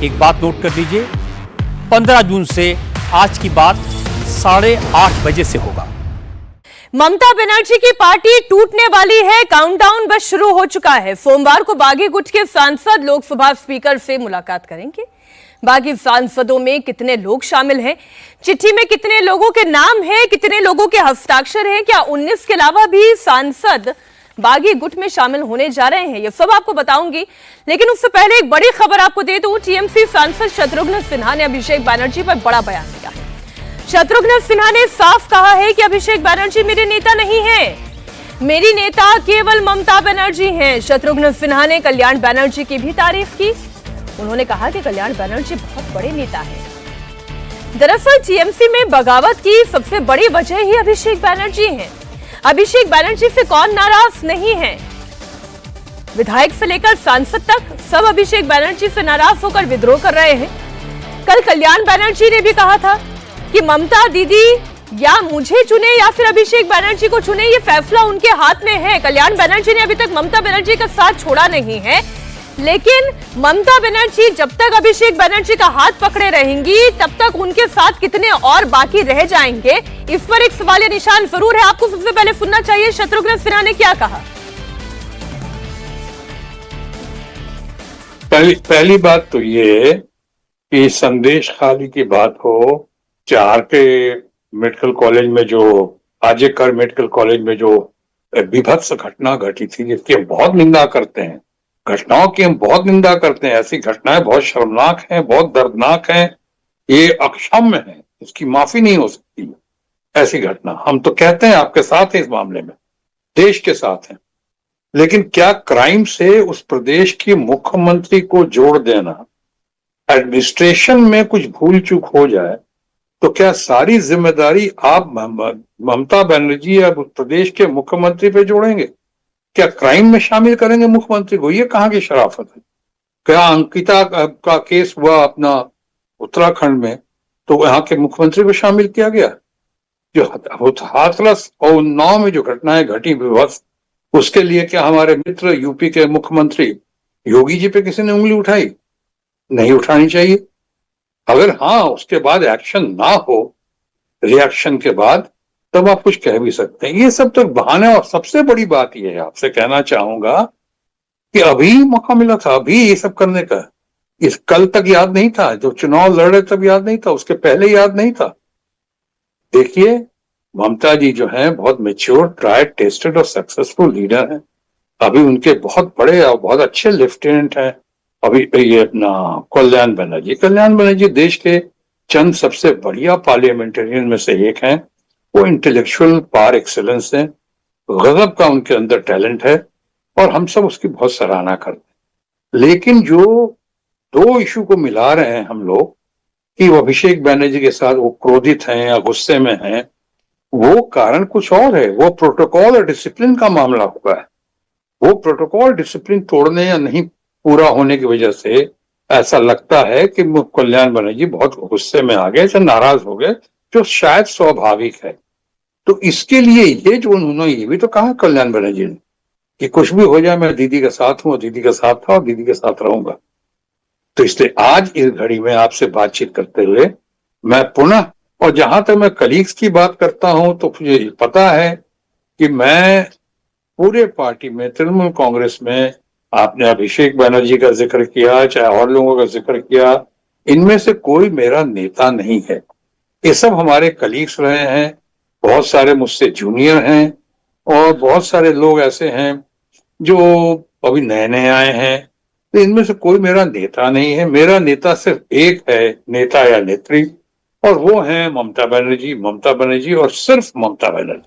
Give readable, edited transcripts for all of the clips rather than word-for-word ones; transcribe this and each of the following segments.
एक बात नोट कर लीजिए, 15 जून से आज की बात 8:30 बजे से होगा। ममता बनर्जी की पार्टी टूटने वाली है, काउंटडाउन बस शुरू हो चुका है। सोमवार को बागी गुट के सांसद लोकसभा स्पीकर से मुलाकात करेंगे। बागी सांसदों में कितने लोग शामिल हैं, चिट्ठी में कितने लोगों के नाम हैं, कितने लोगों के हस्ताक्षर हैं, क्या 19 के अलावा भी सांसद बागी गुट में शामिल होने जा रहे हैं, ये सब आपको बताऊंगी। लेकिन उससे पहले एक बड़ी खबर आपको दे दूं, टीएमसी सांसद शत्रुघ्न सिन्हा ने अभिषेक बनर्जी पर बड़ा बयान दिया है। शत्रुघ्न सिन्हा ने साफ कहा है कि अभिषेक बनर्जी मेरे नेता नहीं है, मेरी नेता केवल ममता बनर्जी हैं। शत्रुघ्न सिन्हा ने कल्याण बनर्जी की भी तारीफ की। उन्होंने कहा कि कल्याण बनर्जी बहुत बड़े नेता हैं। दरअसल टीएमसी में बगावत की सबसे बड़ी वजह ही अभिषेक बनर्जी हैं। अभिषेक बनर्जी से कौन नाराज नहीं है? विधायक से लेकर सांसद तक सब अभिषेक बनर्जी से नाराज होकर विद्रोह कर रहे हैं। कल कल्याण बनर्जी ने भी कहा था कि ममता दीदी या मुझे चुने या फिर अभिषेक बनर्जी को चुने, ये फैसला उनके हाथ में है। कल्याण बनर्जी ने अभी तक ममता बनर्जी का साथ छोड़ा नहीं है, लेकिन ममता बनर्जी जब तक अभिषेक बनर्जी का हाथ पकड़े रहेंगी तब तक उनके साथ कितने और बाकी रह जाएंगे, इस पर एक सवालिया निशान जरूर है। आपको सबसे पहले सुनना चाहिए शत्रुघ्न सिन्हा ने क्या कहा। पहली बात तो ये कि संदेश खाली की बात हो, चार के मेडिकल कॉलेज में जो आजेकर मेडिकल कॉलेज में जो विभत्स घटना घटी थी, जिसकी हम बहुत निंदा करते हैं, घटनाओं की हम बहुत निंदा करते हैं। ऐसी घटनाएं बहुत शर्मनाक हैं, बहुत दर्दनाक हैं, ये अक्षम्य है, इसकी माफी नहीं हो सकती ऐसी घटना। हम तो कहते हैं आपके साथ है इस मामले में, देश के साथ हैं, लेकिन क्या क्राइम से उस प्रदेश की मुख्यमंत्री को जोड़ देना, एडमिनिस्ट्रेशन में कुछ भूल चूक हो जाए तो क्या सारी जिम्मेदारी आप ममता बनर्जी या प्रदेश के मुख्यमंत्री पे जोड़ेंगे? क्या क्राइम में शामिल करेंगे मुख्यमंत्री को? ये कहाँ की शराफत है? क्या अंकिता का केस हुआ अपना उत्तराखंड में, तो यहाँ के मुख्यमंत्री को शामिल किया गया? जो हाथरस और उन्नाव में जो घटनाएं घटी विभत्स, उसके लिए क्या हमारे मित्र यूपी के मुख्यमंत्री योगी जी पे किसी ने उंगली उठाई? नहीं उठानी चाहिए। अगर हाँ उसके बाद एक्शन ना हो, रिएक्शन के बाद, तब आप कुछ कह भी सकते हैं। ये सब तो बहाने। और सबसे बड़ी बात यह है, आपसे कहना चाहूंगा कि अभी मौका मिला था, अभी ये सब करने का। इस कल तक याद नहीं था, जो चुनाव लड़ रहे तब याद नहीं था, उसके पहले याद नहीं था। देखिए ममता जी जो है बहुत मेच्योर, ट्राइड, टेस्टेड और सक्सेसफुल लीडर हैं। अभी उनके बहुत बड़े और बहुत अच्छे लेफ्टिनेंट हैं। अभी ये अपना कल्याण बनर्जी देश के चंद सबसे बढ़िया पार्लियामेंटेरियन में से एक हैं। वो इंटेलेक्चुअल पार एक्सेलेंस है, गजब का उनके अंदर टैलेंट है और हम सब उसकी बहुत सराहना करते हैं। लेकिन जो दो इशू को मिला रहे हैं हम लोग कि वो अभिषेक बनर्जी के साथ वो क्रोधित हैं या गुस्से में हैं, वो कारण कुछ और है। वो प्रोटोकॉल और डिसिप्लिन का मामला हुआ है। वो प्रोटोकॉल डिसिप्लिन तोड़ने या नहीं पूरा होने की वजह से ऐसा लगता है कि कल्याण बनर्जी बहुत गुस्से में आ गए, नाराज हो गए, जो शायद स्वाभाविक है। तो इसके लिए ये जो उन्होंने ये भी तो कहा कल्याण बनर्जी ने कि कुछ भी हो जाए मैं दीदी के साथ हूँ, दीदी के साथ था और दीदी के साथ रहूंगा। तो इसलिए आज इस घड़ी में आपसे बातचीत करते हुए मैं पुनः, और जहां तक मैं कलीग्स की बात करता हूं तो मुझे पता है कि मैं पूरे पार्टी में, तृणमूल कांग्रेस में, आपने अभिषेक बनर्जी का जिक्र किया, चाहे और लोगों का जिक्र किया, इनमें से कोई मेरा नेता नहीं है। ये सब हमारे कलीग्स रहे हैं, बहुत सारे मुझसे जूनियर हैं और बहुत सारे लोग ऐसे हैं जो अभी नए नए आए हैं। तो इनमें से कोई मेरा नेता नहीं है। मेरा नेता सिर्फ एक है, नेता या नेत्री, और वो है ममता बनर्जी और सिर्फ ममता बनर्जी।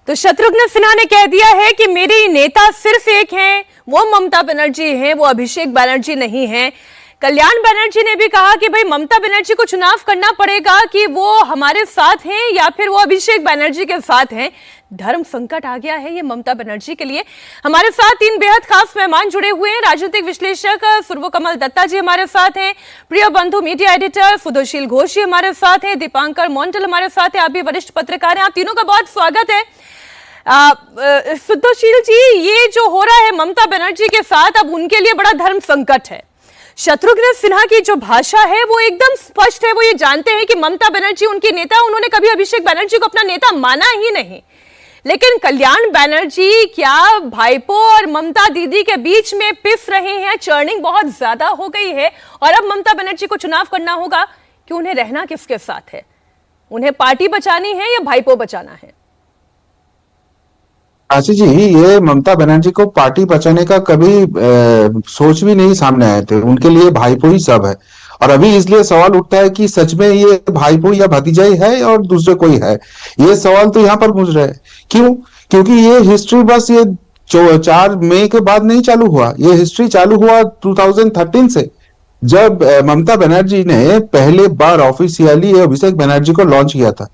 तो शत्रुघ्न सिन्हा ने कह दिया है कि मेरे नेता सिर्फ एक हैं, वो ममता बनर्जी हैं, वो अभिषेक बनर्जी नहीं हैं। कल्याण बनर्जी ने भी कहा कि भाई ममता बनर्जी को चुनाव करना पड़ेगा कि वो हमारे साथ हैं या फिर वो अभिषेक बनर्जी के साथ हैं। धर्म संकट आ गया है ये ममता बनर्जी के लिए। हमारे साथ 3 बेहद खास मेहमान जुड़े हुए हैं। राजनीतिक विश्लेषक सुर्वकमल दत्ता जी हमारे साथ हैं, प्रिय बंधु मीडिया एडिटर सुधोशील घोष जी हमारे साथ हैं, दीपांकर मोंटल हमारे साथ हैं, आप भी वरिष्ठ पत्रकार हैं। आप तीनों का बहुत स्वागत है। सुधोशील जी, ये जो हो रहा है ममता बनर्जी के साथ, अब उनके लिए बड़ा धर्म संकट है। शत्रुघ्न सिन्हा की जो भाषा है वो एकदम स्पष्ट है। वो ये जानते हैं कि ममता बनर्जी उनकी नेता, उन्होंने कभी अभिषेक बनर्जी को अपना नेता माना ही नहीं। लेकिन कल्याण बनर्जी क्या भाईपो और ममता दीदी के बीच में पिस रहे हैं? चर्निंग बहुत ज्यादा हो गई है और अब ममता बनर्जी को चुनाव करना होगा कि उन्हें रहना किसके साथ है, उन्हें पार्टी बचानी है या भाईपो बचाना है। आशी जी, ये ममता बनर्जी को पार्टी बचाने का कभी सोच भी नहीं सामने आए थे। उनके लिए भाईपो ही सब है। और अभी इसलिए सवाल उठता है कि सच में ये भाईपो या भतीजा ही है और दूसरे कोई है। ये सवाल तो यहाँ पर गूंज रहा है। क्यों? क्योंकि ये हिस्ट्री बस ये 4 मई के बाद नहीं चालू हुआ। ये हिस्ट्री चालू हुआ 2013 से, जब ममता बनर्जी ने पहले बार ऑफिशियली अभिषेक बनर्जी को लॉन्च किया था।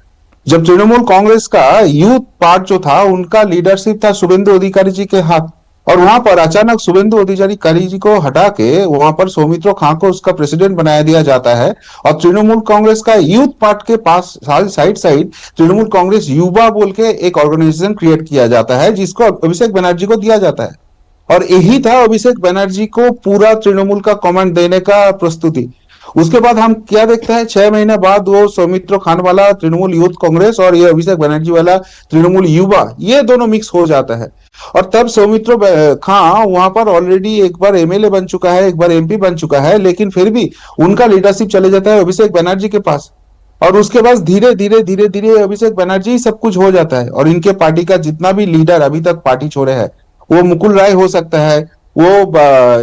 जब तृणमूल कांग्रेस का यूथ पार्ट जो था, उनका लीडरशिप था शुभेंदु अधिकारी जी के हाथ, और वहां पर अचानक शुभेंदु अधिकारी जी को हटा के वहां पर सौमित्र खां को उसका प्रेसिडेंट बनाया दिया जाता है। और तृणमूल कांग्रेस का यूथ पार्ट के पास साइड तृणमूल कांग्रेस युवा बोल के एक ऑर्गेनाइजेशन क्रिएट किया जाता है, जिसको अभिषेक बनर्जी को दिया जाता है। और यही था अभिषेक बनर्जी को पूरा तृणमूल का कमांड देने का प्रस्तुति। उसके बाद हम क्या देखते हैं, 6 महीने बाद वो सौमित्र खान वाला तृणमूल यूथ कांग्रेस और ये अभिषेक बनर्जी वाला तृणमूल युवा, ये दोनों मिक्स हो जाता है। और तब सौमित्र खान वहां पर ऑलरेडी एक बार एमएलए बन चुका है, एक बार एमपी बन चुका है, लेकिन फिर भी उनका लीडरशिप चले जाता है अभिषेक बनर्जी के पास। और उसके बाद धीरे धीरे अभिषेक बनर्जी सब कुछ हो जाता है। और इनके पार्टी का जितना भी लीडर अभी तक पार्टी छोड़े है, वो मुकुल राय हो सकता है, वो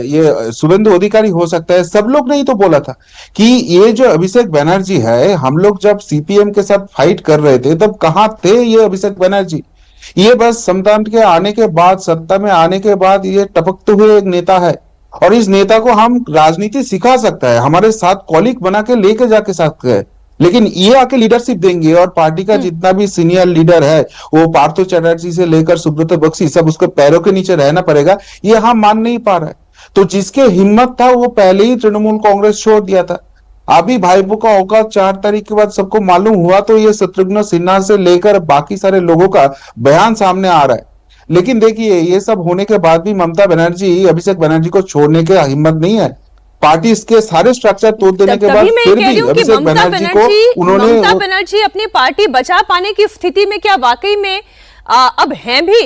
ये शुभेंदु अधिकारी हो सकता है। सब लोग ने ही तो बोला था कि ये जो अभिषेक बनर्जी है, हम लोग जब सीपीएम के साथ फाइट कर रहे थे तब कहां थे ये अभिषेक बनर्जी? ये बस समतान के आने के बाद, सत्ता में आने के बाद ये टपकते हुए एक नेता है। और इस नेता को हम राजनीति सिखा सकता है, हमारे साथ कॉलिग बना के लेके जाके साथ गए, लेकिन ये आके लीडरशिप देंगे। और पार्टी का जितना भी सीनियर लीडर है, वो पार्थो चैटर्जी से लेकर सुब्रत बख्शी, सब उसके पैरों के नीचे रहना पड़ेगा, ये हम मान नहीं पा रहे। तो जिसके हिम्मत था वो पहले ही तृणमूल कांग्रेस छोड़ दिया था। अभी भाईपो का औकात 4 तारीख के बाद सबको मालूम हुआ, तो ये शत्रुघ्न सिन्हा से लेकर बाकी सारे लोगों का बयान सामने आ रहा है। लेकिन देखिए, ये सब होने के बाद भी ममता बनर्जी अभिषेक बनर्जी को छोड़ने की हिम्मत नहीं है। पार्टी इसके सारे स्ट्रक्चर तोड़ देने के बाद फिर भी अभिषेक बनर्जी को उन्होंने ममता बनर्जी अपनी पार्टी बचा पाने की स्थिति में क्या वाकई में अब हैं भी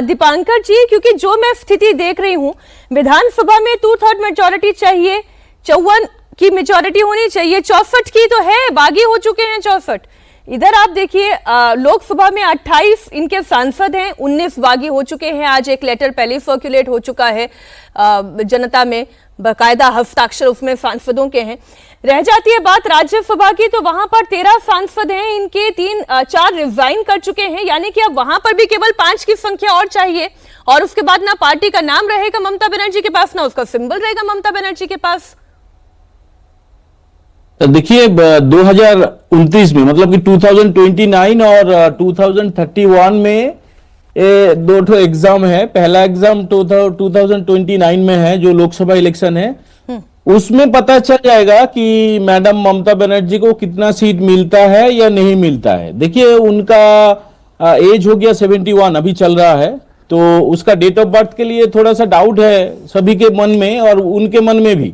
दीपांकर जी? क्योंकि जो मैं स्थिति देख रही हूं, विधानसभा में 2/3 मेजोरिटी चाहिए, 54 की मेजोरिटी होनी चाहिए, 64 की तो है, बागी हो चुके हैं 64। इधर आप देखिए, लोकसभा में 28 इनके सांसद हैं, 19 बागी हो चुके हैं। आज एक लेटर पहले सर्कुलेट हो चुका है जनता में, बाकायदा हस्ताक्षर उसमें सांसदों के हैं। रह जाती है बात राज्यसभा की, तो वहां पर 13 सांसद हैं, इनके 4 रिजाइन कर चुके हैं, यानी कि अब वहां पर भी केवल 5 की संख्या और चाहिए। और उसके बाद ना पार्टी का नाम रहेगा ममता बनर्जी के पास, ना उसका सिंबल रहेगा ममता बनर्जी के पास। देखिए, 2029 में, मतलब कि 2029 और 2031 में ये 2 एग्जाम है। पहला एग्जाम 2029 में है, जो लोकसभा इलेक्शन है। उसमें पता चल जाएगा कि मैडम ममता बनर्जी को कितना सीट मिलता है या नहीं मिलता है। देखिए, उनका एज हो गया 71, अभी चल रहा है, तो उसका डेट ऑफ बर्थ के लिए थोड़ा सा डाउट है सभी के मन में और उनके मन में भी।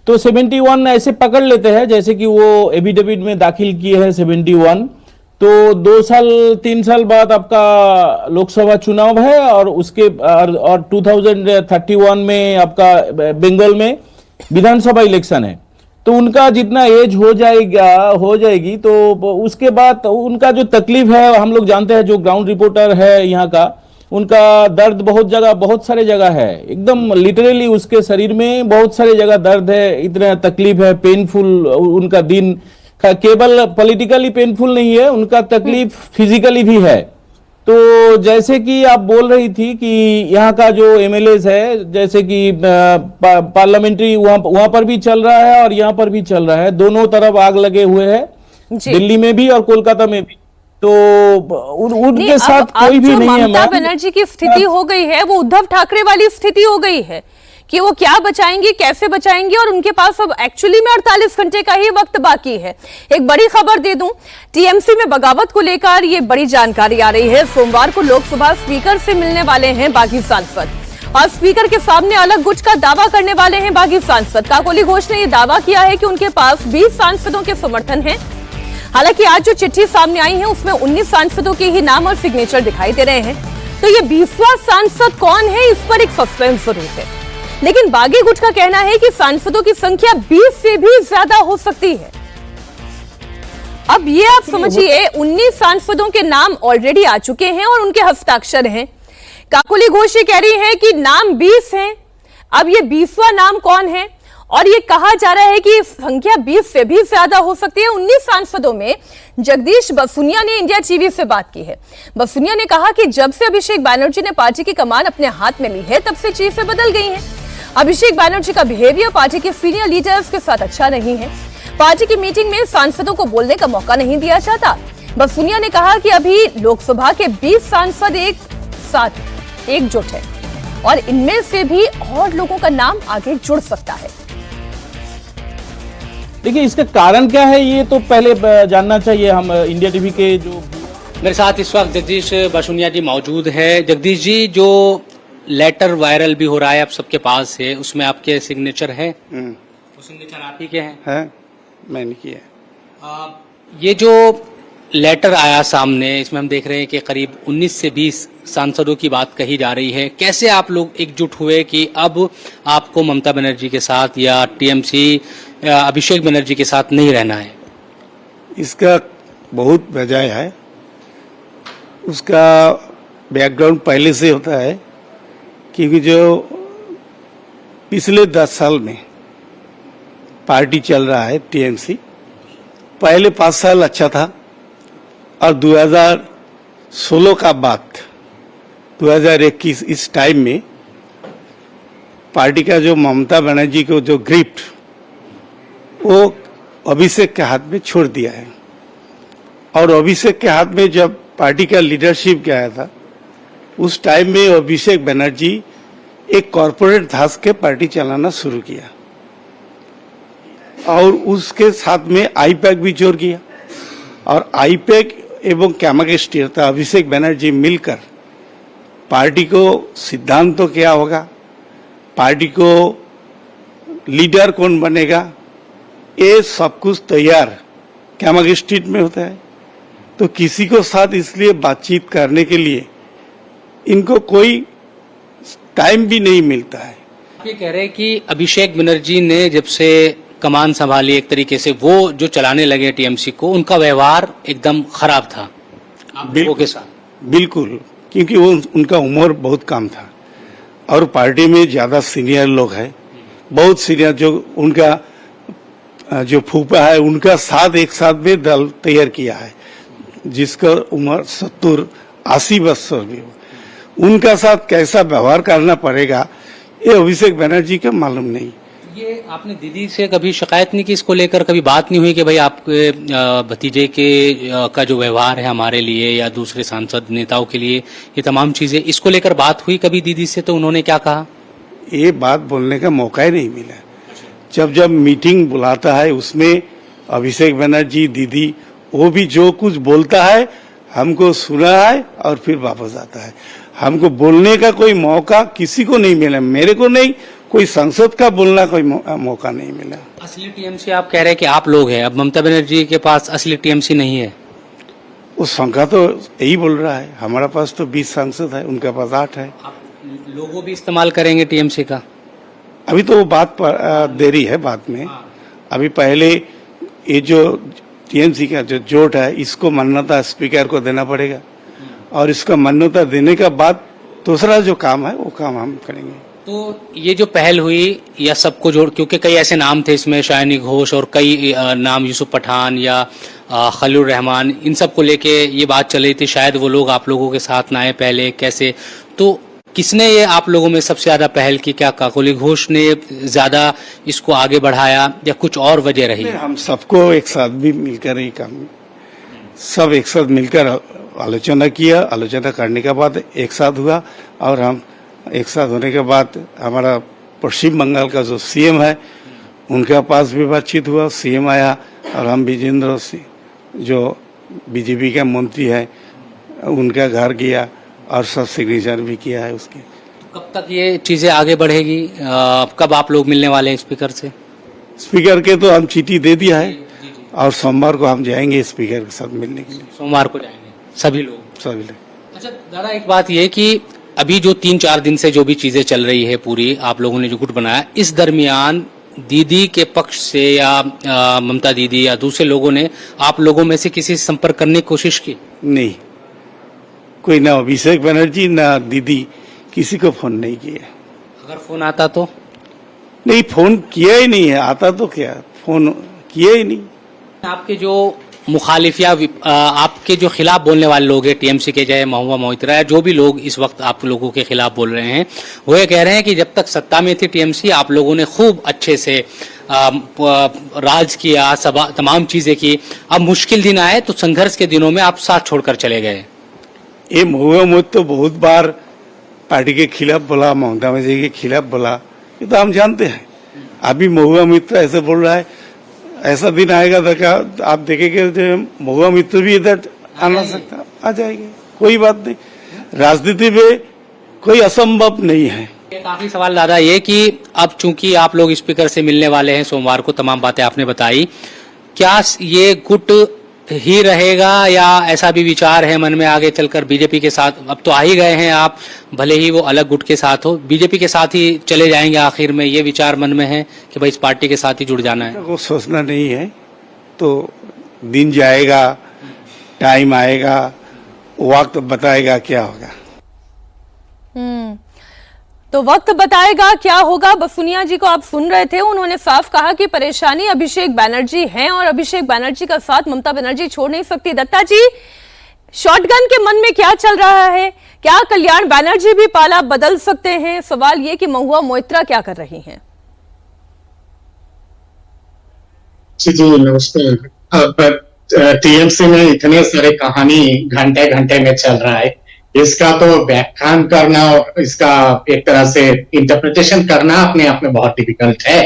तो 71 ऐसे पकड़ लेते हैं जैसे कि वो एफिडेविट में दाखिल किए हैं 71। तो 2 साल 3 साल बाद आपका लोकसभा चुनाव है और उसके और 2031 में आपका बंगाल में विधानसभा इलेक्शन है। तो उनका जितना एज हो जाएगी तो उसके बाद उनका जो तकलीफ है, हम लोग जानते हैं, जो ग्राउंड रिपोर्टर है यहाँ का, उनका दर्द बहुत सारे जगह है, एकदम लिटरली उसके शरीर में बहुत सारे जगह दर्द है, इतना तकलीफ है, पेनफुल उनका दिन, केवल पॉलिटिकली पेनफुल नहीं है, उनका तकलीफ फिजिकली भी है। तो जैसे कि आप बोल रही थी कि यहाँ का जो एमएलएस है, जैसे कि पार्लियामेंट्री वहां पर भी चल रहा है और यहाँ पर भी चल रहा है, दोनों तरफ आग लगे हुए हैं, दिल्ली में भी और कोलकाता में भी। तो उनके साथ कोई भी नहीं है। ममता बनर्जी की स्थिति हो गई है, वो उद्धव ठाकरे वाली स्थिति हो गई है कि वो क्या बचाएंगे, कैसे बचाएंगे, और उनके पास अब एक्चुअली में 48 घंटे का ही वक्त बाकी है। एक बड़ी खबर दे दूं, टीएमसी में बगावत को लेकर ये बड़ी जानकारी आ रही है। सोमवार को लोकसभा स्पीकर से मिलने वाले हैं बागी सांसद। और स्पीकर के सामने अलग गुट का दावा करने वाले हैं बागी सांसद। काकोली घोष ने यह दावा किया है कि उनके पास 20 सांसदों के समर्थन है। हालांकि आज जो चिट्ठी सामने आई है उसमें 19 सांसदों के ही नाम और सिग्नेचर दिखाई दे रहे हैं। तो ये 20वां सांसद कौन है, इस पर एक सस्पेंस जरूर है। लेकिन बागी गुट का कहना है कि सांसदों की संख्या 20 से भी ज्यादा हो सकती है। अब ये आप समझिए 19 सांसदों के नाम ऑलरेडी आ चुके हैं और उनके हस्ताक्षर हैं। काकोली घोष ये कह रही हैं कि नाम 20 हैं। अब ये 20वां नाम कौन है, और ये कहा जा रहा है कि संख्या 20 से भी ज्यादा हो सकती है। 19 सांसदों में जगदीश बसुनिया ने इंडिया टीवी से बात की है। बसुनिया ने कहा कि जब से अभिषेक बैनर्जी ने पार्टी की कमान अपने हाथ में ली है तब से चीजें बदल गई हैं। अभिषेक बैनर्जी का बिहेवियर पार्टी के सीनियर लीडर्स के साथ अच्छा नहीं है। पार्टी की मीटिंग में सांसदों को बोलने का मौका नहीं दिया जाता। बसुनिया ने कहा कि अभी लोकसभा के 20 सांसद एक साथ एकजुट है और इनमें से भी और लोगों का नाम आगे जुड़ सकता है। देखिए, इसका कारण क्या है ये तो पहले जानना चाहिए। हम इंडिया टीवी के जो मेरे साथ इस वक्त जगदीश बसुनिया जी मौजूद है। जगदीश जी, जो लेटर वायरल भी हो रहा है आप सबके पास है, उसमें आपके सिग्नेचर है? वो सिग्नेचर आप ही के हैं? है, मैंने किया। ये जो लेटर आया सामने, इसमें हम देख रहे हैं कि करीब 19 से 20 सांसदों की बात कही जा रही है। कैसे आप लोग एकजुट हुए कि अब आपको ममता बनर्जी के साथ या टीएमसी अभिषेक बनर्जी के साथ नहीं रहना है? इसका बहुत वजह है। उसका बैकग्राउंड पहले से होता है, क्योंकि जो पिछले 10 साल में पार्टी चल रहा है टीएमसी, पहले 5 साल अच्छा था और 2016 का बाद 2021 इस टाइम में पार्टी का जो ममता बनर्जी को जो ग्रिप वो अभिषेक के हाथ में छोड़ दिया है। और अभिषेक के हाथ में जब पार्टी का लीडरशिप गया था, उस टाइम में अभिषेक बनर्जी एक कॉरपोरेट धास के पार्टी चलाना शुरू किया और उसके साथ में आईपैक भी जोड़ किया। और आईपैक एवं कैमागेस्टियर था अभिषेक बनर्जी मिलकर पार्टी को सिद्धांत तो क्या होगा, पार्टी को लीडर कौन बनेगा, ये सब कुछ तैयार कैमागेस्टियर में होता है। तो किसी को साथ इसलिए बातचीत करने के लिए इनको कोई टाइम भी नहीं मिलता है। आप ये कह रहे हैं कि अभिषेक बनर्जी ने जब से कमान संभाली, एक तरीके से वो जो चलाने लगे टीएमसी को, उनका व्यवहार एकदम खराब था आप लोगों के साथ? बिल्कुल, क्योंकि वो उनका उम्र बहुत कम था और पार्टी में ज्यादा सीनियर लोग हैं, बहुत सीनियर। जो उनका जो फूफा है उनका साथ एक साथ में दल तैयार किया है, जिसका उम्र 70-80 वर्ष भी हो। उनका साथ कैसा व्यवहार करना पड़ेगा ये अभिषेक बनर्जी का मालूम नहीं। ये आपने दीदी से कभी शिकायत नहीं की इसको लेकर? कभी बात नहीं हुई कि भाई आपके भतीजे के का जो व्यवहार है हमारे लिए या दूसरे सांसद नेताओं के लिए, ये तमाम चीजें, इसको लेकर बात हुई कभी दीदी से? तो उन्होंने क्या कहा? ये बात बोलने का मौका ही नहीं मिला। जब मीटिंग बुलाता है उसमें अभिषेक बनर्जी दीदी वो भी जो कुछ बोलता है हमको सुना है और फिर वापस आता है। हमको बोलने का कोई मौका किसी को नहीं मिला, मेरे को नहीं, कोई संसद का बोलना कोई मौका नहीं मिला। असली टीएमसी आप कह रहे हैं कि आप लोग हैं, अब ममता बनर्जी के पास असली टीएमसी नहीं है? उस संख्या तो यही बोल रहा है, हमारा पास तो 20 सांसद है, उनके पास 8 है। आप लोगों भी इस्तेमाल करेंगे टीएमसी का? अभी तो वो बात देरी है, बाद में। अभी पहले ये जो टीएमसी का जो जोट है इसको मान्यता स्पीकर को देना पड़ेगा और इसका मान्यता देने का बाद दूसरा जो काम है वो काम हम करेंगे। तो ये जो पहल हुई या सबको जोड़, क्योंकि कई ऐसे नाम थे इसमें, शायनी घोष और कई नाम, यूसुफ पठान या खलील रहमान, इन सब को लेके ये बात चल रही थी शायद वो लोग आप लोगों के साथ ना आए पहले, कैसे? तो किसने ये आप लोगों में सबसे ज्यादा पहल की? क्या काकोली घोष ने ज्यादा इसको आगे बढ़ाया या कुछ और वजह रही? हम सबको एक साथ भी मिलकर ही काम, सब एक साथ मिलकर आलोचना किया, आलोचना करने के बाद एक साथ हुआ और हम एक साथ होने के बाद हमारा पश्चिम बंगाल का जो सीएम है उनके पास भी बातचीत हुआ, सीएम आया और हम विजेंद्र सिंह जो बीजेपी का मंत्री है उनका घर गया और सब सिग्नेचर भी किया है उसके। कब तक ये चीजें आगे बढ़ेगी? कब आप लोग मिलने वाले हैं स्पीकर से? स्पीकर के तो हम चिट्ठी दे दिया है और सोमवार को हम जाएंगे स्पीकर के साथ मिलने के लिए, सोमवार को जाएंगे सभी लोग। सभी लोग। अच्छा दादा, एक बात ये कि अभी जो 3-4 दिन से जो भी चीजें चल रही है पूरी, आप लोगों ने जो गुट बनाया, इस दरमियान दीदी के पक्ष से या ममता दीदी या दूसरे लोगों ने आप लोगों में से किसी से संपर्क करने की कोशिश की? नहीं, कोई ना अभिषेक बनर्जी ना दीदी किसी को फोन नहीं किया। अगर फोन आता तो? नहीं, फोन किया ही नहीं है। आता तो क्या, फोन किया ही नहीं। आपके जो मुखालिफ या आपके जो खिलाफ बोलने वाले लोग हैं, टीएमसी के चाहे महुआ मोइत्रा, जो भी लोग इस वक्त आप लोगों के खिलाफ बोल रहे हैं, वो ये कह रहे हैं कि जब तक सत्ता में थी टीएमसी, आप लोगों ने खूब अच्छे से राज किया, तमाम चीजें की, अब मुश्किल दिन आए तो संघर्ष के दिनों में आप साथ छोड़कर चले गए। ये महुआ मोइत्रा तो बहुत बार पार्टी के खिलाफ बोला, ममता बनर्जी के खिलाफ बोला, ये तो हम जानते हैं। अभी महुआ मित्र ऐसे बोल रहा है, ऐसा दिन आएगा तो क्या आप देखेंगे महुआ मित्र भी इधर आना सकता, आ जाएंगे, कोई बात नहीं। राजनीति में कोई असंभव नहीं है। एक आखिरी सवाल दादा, ये कि अब चूंकि आप लोग स्पीकर से मिलने वाले हैं सोमवार को, तमाम बातें आपने बताई, क्या ये गुट ही रहेगा या ऐसा भी विचार है मन में आगे चलकर बीजेपी के साथ? अब तो आ ही गए हैं आप, भले ही वो अलग गुट के साथ हो, बीजेपी के साथ ही चले जाएंगे आखिर में, ये विचार मन में है कि भाई इस पार्टी के साथ ही जुड़ जाना है? को सोचना नहीं है, तो दिन जाएगा, टाइम आएगा, वक्त बताएगा क्या होगा। तो वक्त बताएगा क्या होगा। बसुनिया जी को आप सुन रहे थे, उन्होंने साफ कहा कि परेशानी अभिषेक बैनर्जी हैं और अभिषेक बैनर्जी का साथ ममता बनर्जी छोड़ नहीं सकती। दत्ता जी, शॉटगन के मन में क्या चल रहा है? क्या कल्याण बैनर्जी भी पाला बदल सकते हैं? सवाल ये कि महुआ मोइत्रा क्या कर रही हैं? जी नमस्कार। टीएमसी में इतने सारे कहानी घंटे घंटे में चल रहा है, इसका तो व्याख्यान करना और इसका एक तरह से इंटरप्रिटेशन करना अपने आप में बहुत डिफिकल्ट है।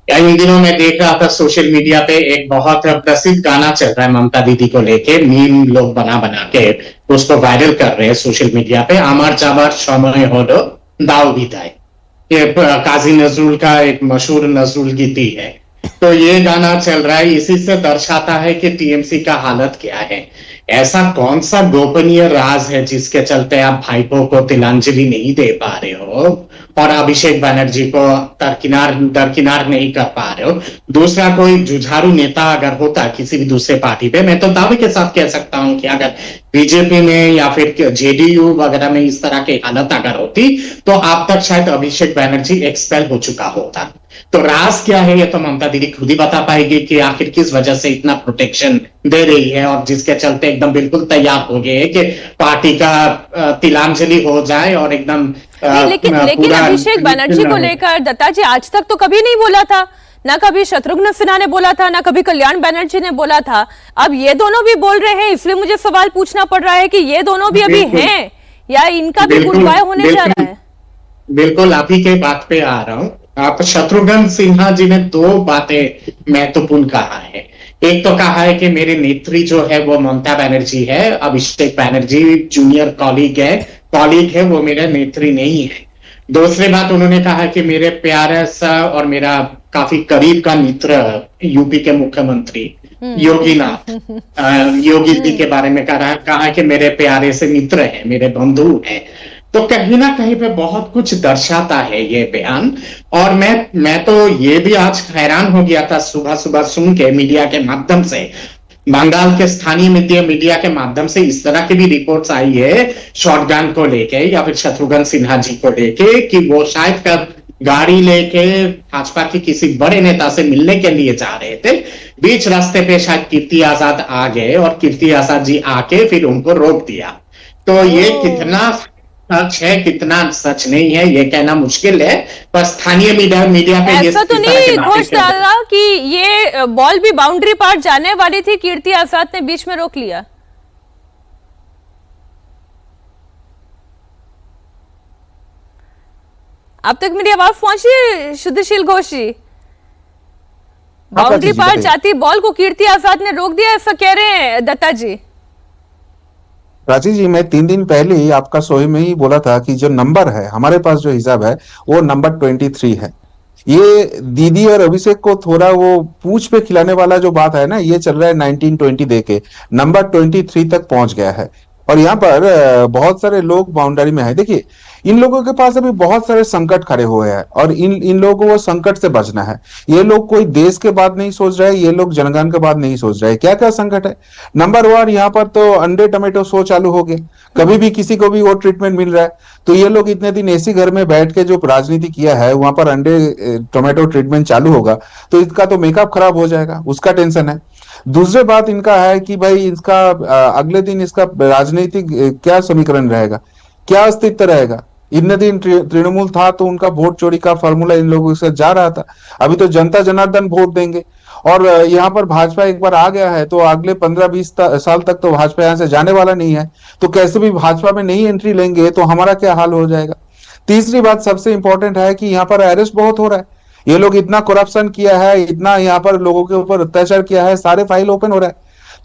इन दिनों में देख रहा था सोशल मीडिया पे एक बहुत प्रसिद्ध गाना चल रहा है ममता दीदी को लेके, मीम लोग बना बना के उसको वायरल कर रहे हैं सोशल मीडिया पे। आमार जाबार समय होलो दाव बिताए, ये काजी नजरुल का एक मशहूर नजरुल गीती है। तो ये गाना चल रहा है, इसी से दर्शाता है कि टीएमसी का हालत क्या है। ऐसा कौन सा गोपनीय राज है जिसके चलते आप भाईपो को तिलांजलि नहीं दे पा रहे हो और अभिषेक बनर्जी को दरकिनार नहीं कर पा रहे हो? दूसरा कोई जुझारू नेता अगर होता किसी भी दूसरे पार्टी पे, मैं तो दावे के साथ कह सकता हूं कि अगर बीजेपी में या फिर जेडीयू वगैरह में इस तरह की हालत अगर होती तो अब तक शायद अभिषेक बनर्जी एक्सपेल हो चुका होता। तो राज क्या है ये तो ममता दीदी खुद ही बता पाएगी कि आखिर किस वजह से इतना प्रोटेक्शन दे रही है और जिसके चलते एकदम बिल्कुल तैयार हो गए कि पार्टी का तिलांजलि हो जाए और एकदम लेकिन अभिषेक बनर्जी को लेकर दत्ता जी आज तक तो कभी नहीं बोला था, ना कभी शत्रुघ्न सिन्हा ने बोला था, ना कभी कल्याण बनर्जी ने बोला था। अब ये दोनों भी बोल रहे हैं, इसलिए मुझे सवाल पूछना पड़ रहा है कि ये दोनों भी अभी हैं या इनका भी गुडबाय होने जा रहा है? बिल्कुल आप ही के बात पे आ रहा हूं। आप शत्रुघ्न सिन्हा जी ने दो बातें महत्वपूर्ण कहा है। एक तो कहा है कि मेरे नेत्री जो है वो ममता बनर्जी है, अभिषेक बनर्जी जूनियर कॉलीग है, वो मेरा नेत्री नहीं है। दूसरी बात उन्होंने कहा कि मेरे प्यारे सा और मेरा काफी करीब का मित्र यूपी के मुख्यमंत्री योगी जी के बारे में कहा कि मेरे प्यारे से मित्र हैं, मेरे बंधु हैं। तो कहीं ना कहीं पे बहुत कुछ दर्शाता है ये बयान। और मैं तो ये भी आज हैरान हो गया था सुबह सुन के मीडिया के माध्यम से, बंगाल के स्थानीय मीडिया के माध्यम से इस तरह की भी रिपोर्ट्स आई है शॉटगन को लेके या फिर शत्रुघ्न सिन्हा जी को लेके कि वो शायद गाड़ी लेके भाजपा की किसी बड़े नेता से मिलने के लिए जा रहे थे। बीच रास्ते पे शायद कीर्ति आजाद आ गए और कीर्ति आजाद जी आके फिर उनको रोक दिया। तो ये कितना सच है कितना सच नहीं है ये कहना मुश्किल है, पर स्थानीय मीडिया पे ऐसा तो नहीं घोष डाला कि ये बॉल भी बाउंड्री पार जाने वाली थी, कीर्ति आजाद ने बीच में रोक लिया। अब तक मेरी आवाज पहुंची शुद्धशील घोष जी? बाउंड्री पार जाती बॉल को कीर्ति आजाद ने रोक दिया, ऐसा कह रहे हैं दत्ता जी? प्राची जी, मैं 3 दिन पहले ही आपका शो में ही बोला था कि जो नंबर है हमारे पास, जो हिसाब है वो नंबर 23 है। ये दीदी और अभिषेक को थोड़ा वो पूंछ पे खिलाने वाला जो बात है ना, ये चल रहा है 1920 दे के नंबर 23 तक पहुंच गया है। और यहाँ पर बहुत सारे लोग बाउंड्री में है। देखिए, इन लोगों के पास अभी बहुत सारे संकट खड़े हुए हैं और इन लोगों को संकट से बचना है। ये लोग कोई देश के बात नहीं सोच रहे, ये लोग जनगण के बात नहीं सोच रहे। क्या क्या संकट है? नंबर 1, यहाँ पर तो अंडे टमेटो शो चालू हो गया, कभी भी किसी को भी वो ट्रीटमेंट मिल रहा है। तो ये लोग इतने दिन एसी घर में बैठ के जो राजनीति किया है, वहां पर अंडे टोमेटो ट्रीटमेंट चालू होगा तो इसका तो मेकअप खराब हो जाएगा, उसका टेंशन है। दूसरी बात इनका है कि भाई इसका अगले दिन इसका राजनीतिक क्या समीकरण रहेगा, क्या अस्तित्व रहेगा। इतने दिन तृणमूल था तो उनका वोट चोरी का फॉर्मूला इन लोगों से जा रहा था। अभी तो जनता जनार्दन वोट देंगे और यहाँ पर भाजपा एक बार आ गया है तो अगले 15-20 साल तक तो भाजपा यहाँ से जाने वाला नहीं है। तो कैसे भी भाजपा में नहीं एंट्री लेंगे तो हमारा क्या हाल हो जाएगा। तीसरी बात सबसे इंपॉर्टेंट है कि यहाँ पर अरेस्ट बहुत हो रहा है। ये लोग इतना करप्शन किया है, इतना यहाँ पर लोगों के ऊपर अत्याचार किया है, सारे फाइल ओपन हो रहा है।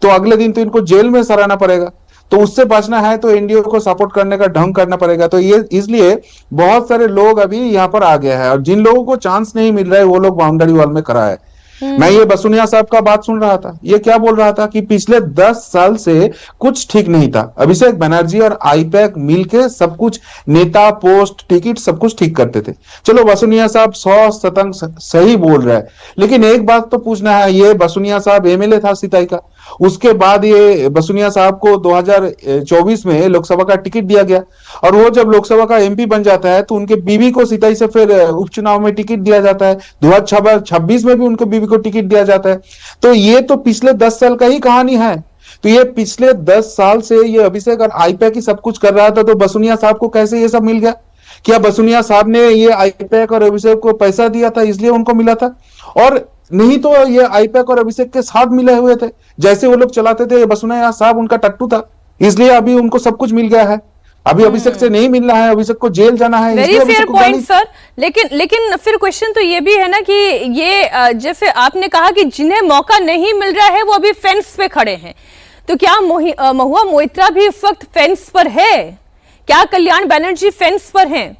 तो अगले दिन तो इनको जेल में सराहना पड़ेगा। तो उससे बचना है तो एनडीए को सपोर्ट करने का ढंग करना पड़ेगा। तो ये इसलिए बहुत सारे लोग अभी यहाँ पर आ गया है और जिन लोगों को चांस नहीं मिल रहा है वो लोग बाउंड्री वॉल में खड़ा है। मैं ये बसुनिया साहब का बात सुन रहा था, ये क्या बोल रहा था कि पिछले 10 साल से कुछ ठीक नहीं था। अभिषेक बनर्जी और आईपैक मिलके सब कुछ, नेता, पोस्ट, टिकट सब कुछ ठीक करते थे। चलो बसुनिया साहब 100% सही बोल रहा है, लेकिन एक बात तो पूछना है, ये बसुनिया साहब एमएलए था सिताई का, उसके बाद ये बसुनिया साहब को 2024 में लोकसभा का टिकट दिया गया और वो जब लोकसभा का एमपी बन जाता है तो उनके बीवी को सिताई से फिर उपचुनाव में टिकट दिया जाता है। 2026 में भी उनके बीवी को टिकट दिया जाता है। तो ये तो पिछले 10 साल का ही कहानी है। तो ये पिछले 10 साल से ये अभिषेक और आईपैक ही सब कुछ कर रहा था, तो बसुनिया साहब को कैसे ये सब मिल गया? क्या बसुनिया साहब ने ये आईपैक और अभिषेक को पैसा दिया था इसलिए उनको मिला था? और नहीं तो ये आईपैक और अभिषेक के साथ मिले हुए थे, जैसे वो लोग चलाते थे। बसुनिया साहब उनका टट्टू था, इसलिए अभी उनको सब कुछ मिल गया है। अभी अभिषेक से नहीं मिलना है, अभिषेक को जेल जाना है। Very fair point sir. लेकिन फिर क्वेश्चन तो ये भी है ना कि ये जैसे आपने कहा कि जिन्हें मौका नहीं मिल रहा है वो अभी फेंस पे खड़े हैं, तो क्या महुआ मोइत्रा भी इस वक्त फेंस पर है? क्या कल्याण बनर्जी फेंस पर हैं?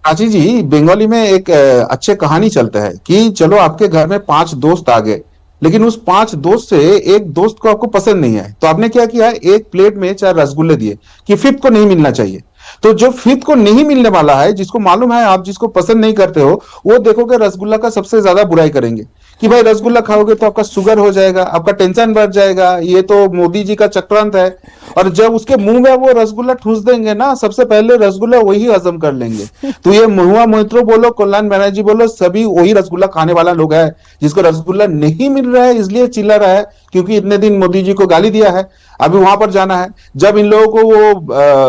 आजी जी, बंगाली में एक अच्छे कहानी चलता है कि चलो आपके घर में 5 दोस्त आ गए, लेकिन उस 5 दोस्त से एक दोस्त को आपको पसंद नहीं है, तो आपने क्या किया, एक प्लेट में 4 रसगुल्ले दिए कि 5th को नहीं मिलना चाहिए। तो जो 5th को नहीं मिलने वाला है, जिसको मालूम है आप जिसको पसंद नहीं करते हो, वो देखोगे रसगुल्ला का सबसे ज्यादा बुराई करेंगे कि भाई रसगुल्ला खाओगे तो आपका शुगर हो जाएगा, आपका टेंशन बढ़ जाएगा, ये तो मोदी जी का चक्रांत है। और जब उसके मुंह में वो रसगुल्ला ठूस देंगे ना, सबसे पहले रसगुल्ला वही हजम कर लेंगे। तो ये महुआ मोइत्रा बोलो, कल्याण बनर्जी बोलो, सभी वही रसगुल्ला खाने वाला लोग है। जिसको रसगुल्ला नहीं मिल रहा है इसलिए चिल्ला रहा है क्योंकि इतने दिन मोदी जी को गाली दिया है, अभी वहां पर जाना है। जब इन लोगों को वो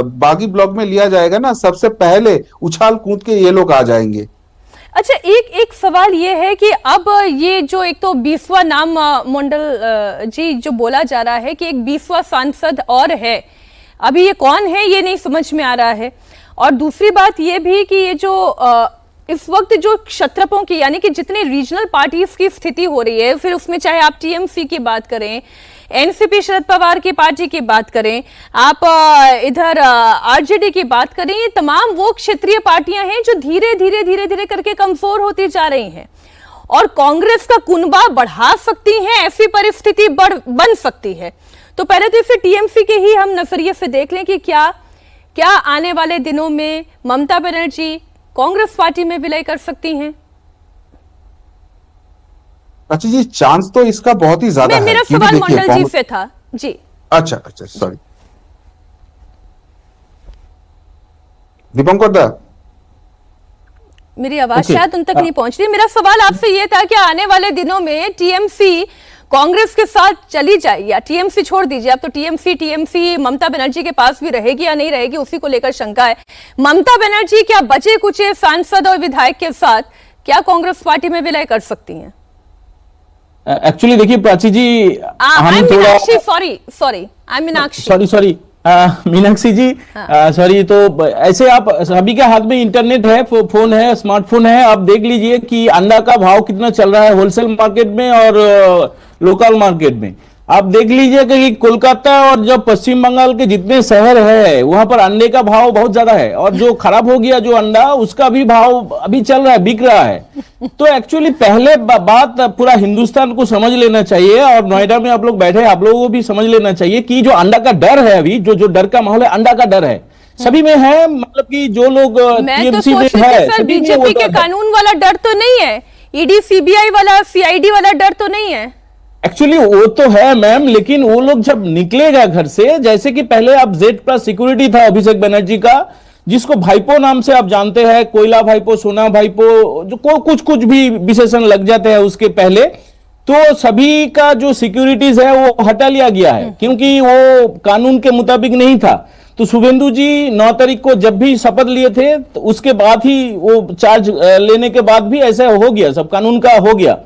बागी ब्लॉक में लिया जाएगा ना, सबसे पहले उछाल कूद के ये लोग आ जाएंगे। अच्छा, एक सवाल ये है कि अब ये जो एक तो 20वां नाम मंडल जी जो बोला जा रहा है कि एक 20वां सांसद और है, अभी ये कौन है ये नहीं समझ में आ रहा है। और दूसरी बात ये भी कि ये जो इस वक्त जो क्षत्रपों की यानी कि जितने रीजनल पार्टीज की स्थिति हो रही है, फिर उसमें चाहे आप टीएमसी की बात करें, एनसीपी शरद पवार की पार्टी की बात करें, आप इधर आरजेडी की बात करें, ये तमाम वो क्षेत्रीय पार्टियां हैं जो धीरे धीरे करके कमजोर होती जा रही हैं और कांग्रेस का कुनबा बढ़ा सकती हैं, ऐसी परिस्थिति बन सकती है। तो पहले तो फिर टीएमसी के ही हम नजरिए से देख लें कि क्या आने वाले दिनों में ममता बनर्जी कांग्रेस पार्टी में विलय कर सकती हैं? अच्छा जी, चांस तो इसका बहुत ही ज्यादा है। मेरा सवाल मंडल जी से था जी। अच्छा, सॉरी दीपंकर दा, मेरी आवाज शायद उन तक नहीं पहुंच रही। मेरा सवाल आपसे ये था कि आने वाले दिनों में टीएमसी कांग्रेस के साथ चली जाएगी या टीएमसी छोड़ दीजिए, अब तो टीएमसी ममता बनर्जी के पास भी रहेगी या नहीं रहेगी उसी को लेकर शंका है। ममता बनर्जी क्या बचे कुचे सांसद और विधायक के साथ क्या कांग्रेस पार्टी में विलय कर सकती हैं? एक्चुअली देखिए प्राची जी, सॉरी मीनाक्षी जी, सॉरी, तो ऐसे आप सभी के हाथ में इंटरनेट है, फोन है, स्मार्टफोन है, आप देख लीजिए कि अंडा का भाव कितना चल रहा है होलसेल मार्केट में और लोकल मार्केट में। आप देख लीजिए कि कोलकाता और जब पश्चिम बंगाल के जितने शहर है वहां पर अंडे का भाव बहुत ज्यादा है, और जो खराब हो गया जो अंडा उसका भी भाव अभी चल रहा है, बिक रहा है। तो एक्चुअली पहले बात पूरा हिंदुस्तान को समझ लेना चाहिए, और नोएडा में आप लोग बैठे आप लोगों को भी समझ लेना चाहिए कि जो अंडा का डर है, अभी जो डर का माहौल है, अंडा का डर है सभी में है। मतलब कि जो लोग मैं तो TMC में सोच रही है, थी सर सभी में बीजेपी वो के डर है। कानून वाला डर तो नहीं है, ईडी सीबीआई वाला सीआईडी वाला डर तो नहीं है। एक्चुअली वो तो है मैम, लेकिन वो लोग जब निकलेगा घर से, जैसे कि पहले अब जेड प्लस सिक्योरिटी था अभिषेक बनर्जी का, जिसको भाईपो नाम से आप जानते हैं, कोयला भाईपो, सोना भाईपो, जो कुछ भी विशेषण लग जाते हैं उसके पहले, तो सभी का जो सिक्योरिटीज है वो हटा लिया गया है, क्योंकि वो कानून के मुताबिक नहीं था। तो शुभेंदु जी 9 तारीख को जब भी शपथ लिए थे, तो उसके बाद ही वो चार्ज लेने के बाद भी ऐसा हो गया, सब कानून का हो गया।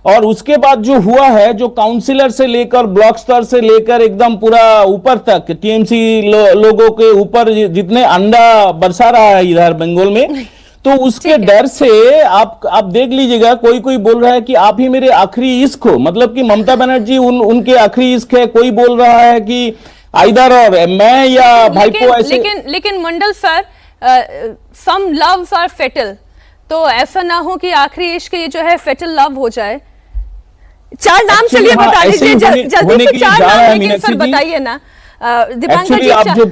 और उसके बाद जो हुआ है, जो काउंसिलर से लेकर ब्लॉक स्तर से लेकर एकदम पूरा ऊपर तक टीएमसी लोगों के ऊपर जितने अंडा बरसा रहा है इधर बंगाल में, तो उसके डर से आप देख लीजिएगा, कोई बोल रहा है कि आप ही मेरे आखिरी इश्क हो, मतलब कि ममता बनर्जी उनके आखिरी इश्क है। कोई बोल रहा है कि आइदर और मैं या भाईपो ऐसे। लेकिन Mandal sir, some loves are fatal, तो ऐसा ना हो कि आखिरी इश्क ये जो है फेटल लव हो जाए। 4 नाम चलिए बता दीजिए जल्दी से, 4 नाम, लेकिन सर बताइए ना दीपांकर जी।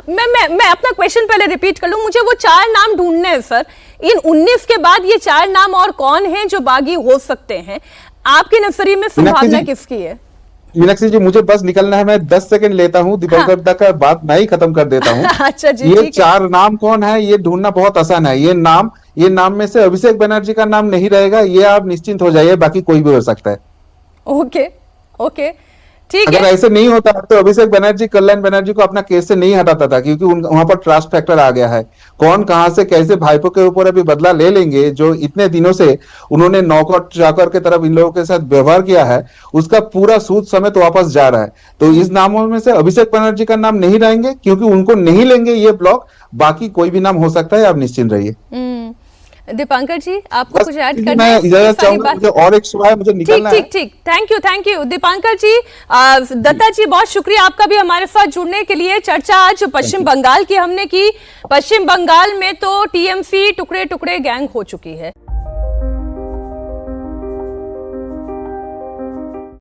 मैं अपना क्वेश्चन पहले रिपीट कर लूं, मुझे वो 4 नाम ढूंढने हैं सर। इन 19 के बाद ये 4 नाम और कौन हैं जो बागी हो सकते हैं? आपके नजरिए में संभावना किसकी है? मीनाक्षी जी मुझे बस निकलना है, मैं 10 सेकंड लेता हूँ, दीपांकर तक का बात मैं ही खत्म कर देता हूँ। अच्छा जी, ये 4 नाम कौन है ये ढूंढना बहुत आसान है। ये नाम में से अभिषेक बनर्जी का नाम नहीं रहेगा, ये आप निश्चिंत हो जाइए, बाकी कोई भी हो सकता है। ओके ठीक है। अगर ऐसे नहीं होता तो अभिषेक बनर्जी कल्याण बनर्जी को अपना केस से नहीं हटाता था, क्योंकि वहां पर ट्रस्ट फैक्टर आ गया है। कौन कहां से कैसे भाईपो के ऊपर अभी बदला ले लेंगे, जो इतने दिनों से उन्होंने नौकर चाकर के तरफ इन लोगों के साथ व्यवहार किया है, उसका पूरा सूद समेत वापस जा रहा है। तो इस नामों में से अभिषेक बनर्जी का नाम नहीं रहेंगे, क्योंकि उनको नहीं लेंगे ये ब्लॉक, बाकी कोई भी नाम हो सकता है, आप निश्चिंत रहिए। दीपांकर जी आपको कुछ ऐड करना मैं है? इजाजत चाहूंगा, मुझे और एक सुबह मुझे निकलना है। ठीक, थैंक यू दीपांकर जी। दत्ता जी बहुत शुक्रिया आपका भी हमारे साथ जुड़ने के लिए। चर्चा आज पश्चिम बंगाल की हमने की। पश्चिम बंगाल में तो टीएमसी टुकड़े टुकड़े गैंग हो चुकी है।